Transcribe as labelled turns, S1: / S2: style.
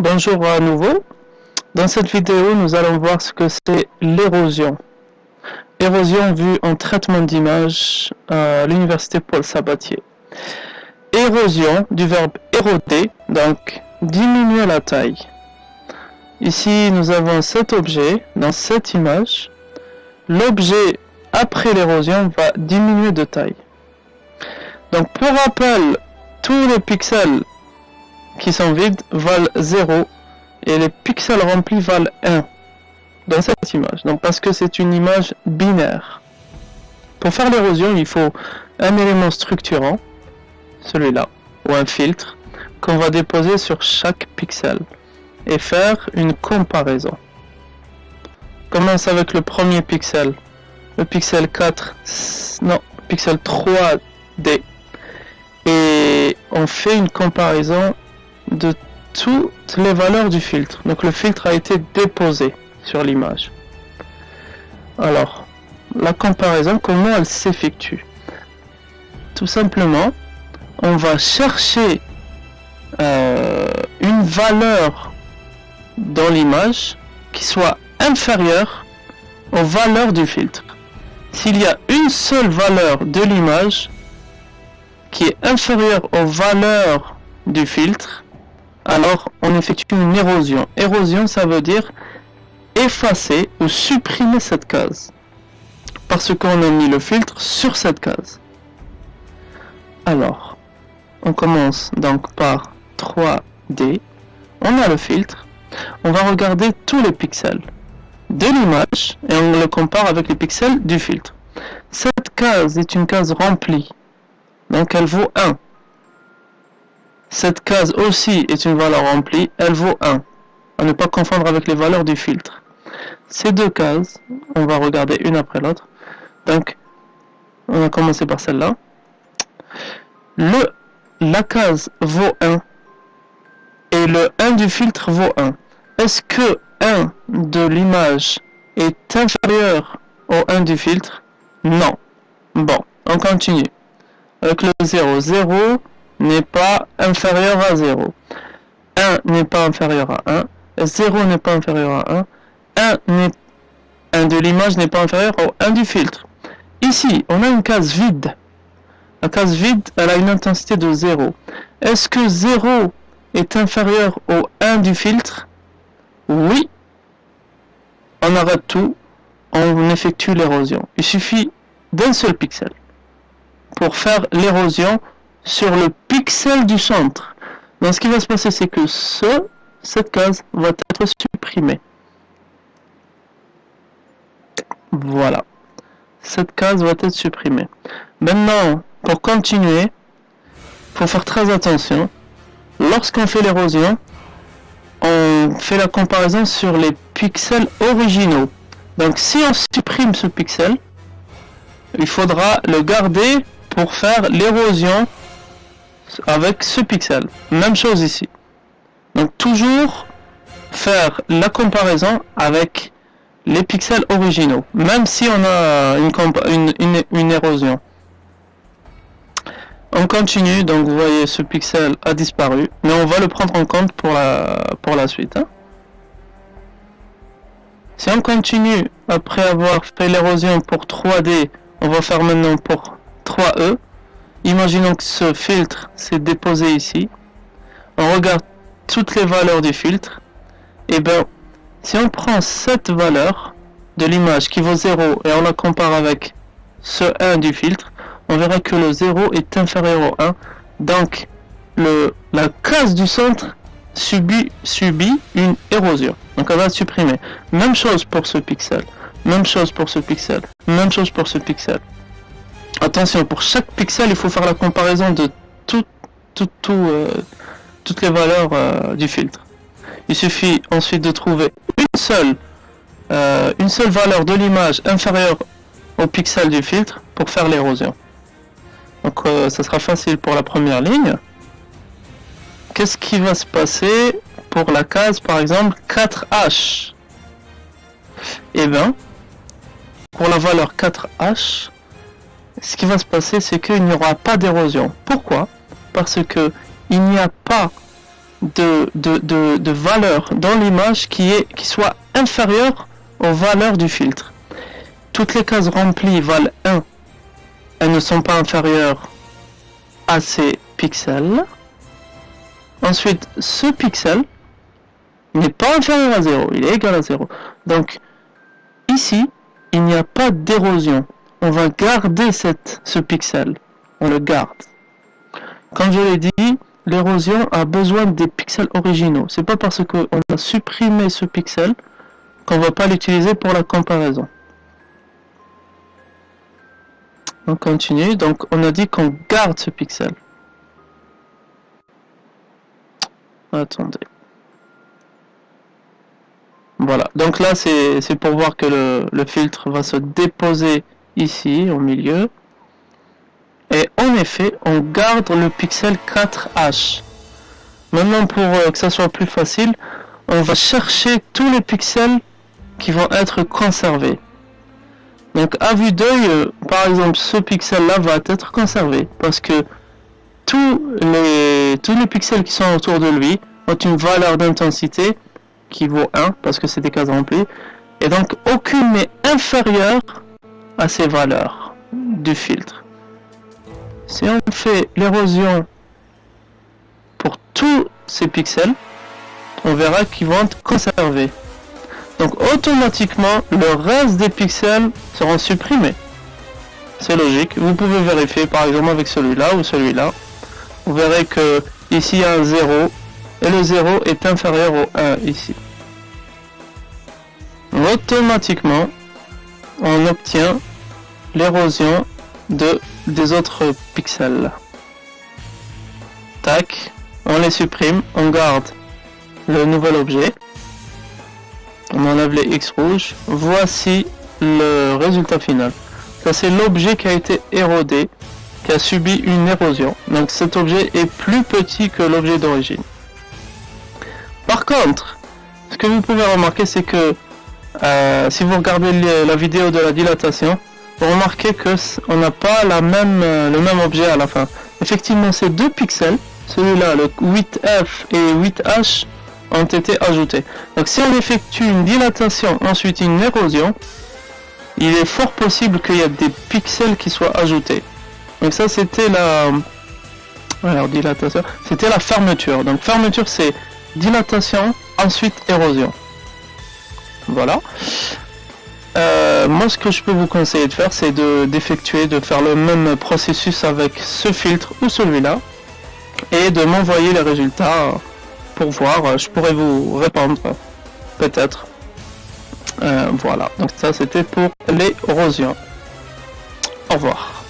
S1: Bonjour à nouveau. Dans cette vidéo, nous allons voir ce que c'est l'érosion. Érosion vue en traitement d'image à l'université Paul Sabatier. Érosion du verbe éroder, donc diminuer la taille. Ici, nous avons cet objet dans cette image. L'objet après l'érosion va diminuer de taille. Donc pour rappel, tous les pixels qui sont vides valent 0 et les pixels remplis valent 1 dans cette image. Donc parce que c'est une image binaire. Pour faire l'érosion, il faut un élément structurant, celui-là, ou un filtre, qu'on va déposer sur chaque pixel et faire une comparaison. On commence avec le premier pixel, le pixel 4, non, pixel 3D, et on fait une comparaison de toutes les valeurs du filtre. Donc le filtre a été déposé sur l'image. Alors, la comparaison, comment elle s'effectue? Tout simplement, on va chercher une valeur dans l'image qui soit inférieure aux valeurs du filtre. S'il y a une seule valeur de l'image qui est inférieure aux valeurs du filtre, alors on effectue une érosion. Érosion, ça veut dire effacer ou supprimer cette case, parce qu'on a mis le filtre sur cette case. Alors, on commence donc par 3D, on a le filtre, on va regarder tous les pixels de l'image et on le compare avec les pixels du filtre. Cette case est une case remplie, donc elle vaut 1. Cette case aussi est une valeur remplie, elle vaut 1. À ne pas confondre avec les valeurs du filtre. Ces deux cases, on va regarder une après l'autre. Donc, on a commencé par celle-là. La case vaut 1 et le 1 du filtre vaut 1. Est-ce que 1 de l'image est inférieur au 1 du filtre? Non. Bon, on continue. Avec le 0. 0 n'est pas inférieur à 0. 1 n'est pas inférieur à 1. 0 n'est pas inférieur à 1. 1 de l'image n'est pas inférieur au 1 du filtre. Ici, on a une case vide. La case vide, elle a une intensité de 0. Est-ce que 0 est inférieur au 1 du filtre? Oui. On arrête tout. On effectue l'érosion. Il suffit d'un seul pixel pour faire l'érosion sur le pixel du centre. Donc ce qui va se passer, c'est que cette case va être supprimée. Voilà. Cette case va être supprimée. Maintenant, pour continuer, il faut faire très attention. Lorsqu'on fait l'érosion, on fait la comparaison sur les pixels originaux. Donc si on supprime ce pixel, il faudra le garder pour faire l'érosion avec ce pixel. Même chose ici. Donc toujours faire la comparaison avec les pixels originaux, même si on a une érosion. On continue, donc vous voyez ce pixel a disparu, mais on va le prendre en compte pour la suite. Si on continue, après avoir fait l'érosion pour 3D, on va faire maintenant pour 3E. Imaginons que ce filtre s'est déposé ici. On regarde toutes les valeurs du filtre. Et bien, si on prend cette valeur de l'image qui vaut 0 et on la compare avec ce 1 du filtre, on verra que le 0 est inférieur au 1. Donc, la case du centre subit une érosion. Donc, on va supprimer. Même chose pour ce pixel. Même chose pour ce pixel. Même chose pour ce pixel. Attention, pour chaque pixel, il faut faire la comparaison de toutes les valeurs du filtre. Il suffit ensuite de trouver une seule valeur de l'image inférieure au pixel du filtre pour faire l'érosion. Donc ça sera facile pour la première ligne. Qu'est-ce qui va se passer pour la case par exemple 4H? Eh bien, pour la valeur 4H, ce qui va se passer, c'est qu'il n'y aura pas d'érosion. Pourquoi? Parce que il n'y a pas de valeur dans l'image qui soit inférieure aux valeurs du filtre. Toutes les cases remplies valent 1. Elles ne sont pas inférieures à ces pixels. Ensuite, ce pixel n'est pas inférieur à 0, il est égal à 0. Donc, ici, il n'y a pas d'érosion. On va garder ce pixel. On le garde. Comme je l'ai dit, l'érosion a besoin des pixels originaux. C'est pas parce qu'on a supprimé ce pixel qu'on ne va pas l'utiliser pour la comparaison. On continue. Donc, on a dit qu'on garde ce pixel. Attendez. Voilà. Donc là, c'est pour voir que le filtre va se déposer ici, au milieu. Et en effet, on garde le pixel 4H. Maintenant, pour que ça soit plus facile, on va chercher tous les pixels qui vont être conservés. Donc à vue d'œil, par exemple, ce pixel-là va être conservé parce que tous les pixels qui sont autour de lui ont une valeur d'intensité qui vaut 1 parce que c'est des cases remplies. Et donc aucune n'est inférieure à ces valeurs du filtre. Si on fait l'érosion pour tous ces pixels, on verra qu'ils vont être conservés. Donc automatiquement, le reste des pixels seront supprimés. C'est logique. Vous pouvez vérifier par exemple avec celui-là ou celui-là. Vous verrez que ici il y a un 0 et le 0 est inférieur au 1 ici. Automatiquement, on obtient l'érosion des autres pixels. Tac, on les supprime, on garde le nouvel objet. On enlève les X rouges. Voici le résultat final. Ça c'est l'objet qui a été érodé, qui a subi une érosion. Donc cet objet est plus petit que l'objet d'origine. Par contre, ce que vous pouvez remarquer, c'est que si vous regardez la vidéo de la dilatation, vous remarquez que on n'a pas le même objet à la fin. Effectivement, ces deux pixels, celui-là, le 8F et 8H, ont été ajoutés. Donc si on effectue une dilatation, ensuite une érosion, il est fort possible qu'il y ait des pixels qui soient ajoutés. Donc ça c'était dilatation, c'était la fermeture. Donc fermeture c'est dilatation, ensuite érosion. Voilà. Moi ce que je peux vous conseiller de faire, c'est de faire le même processus avec ce filtre ou celui-là et de m'envoyer les résultats pour voir. Je pourrais vous répondre peut-être. Voilà, donc ça c'était pour l'érosion. Au revoir.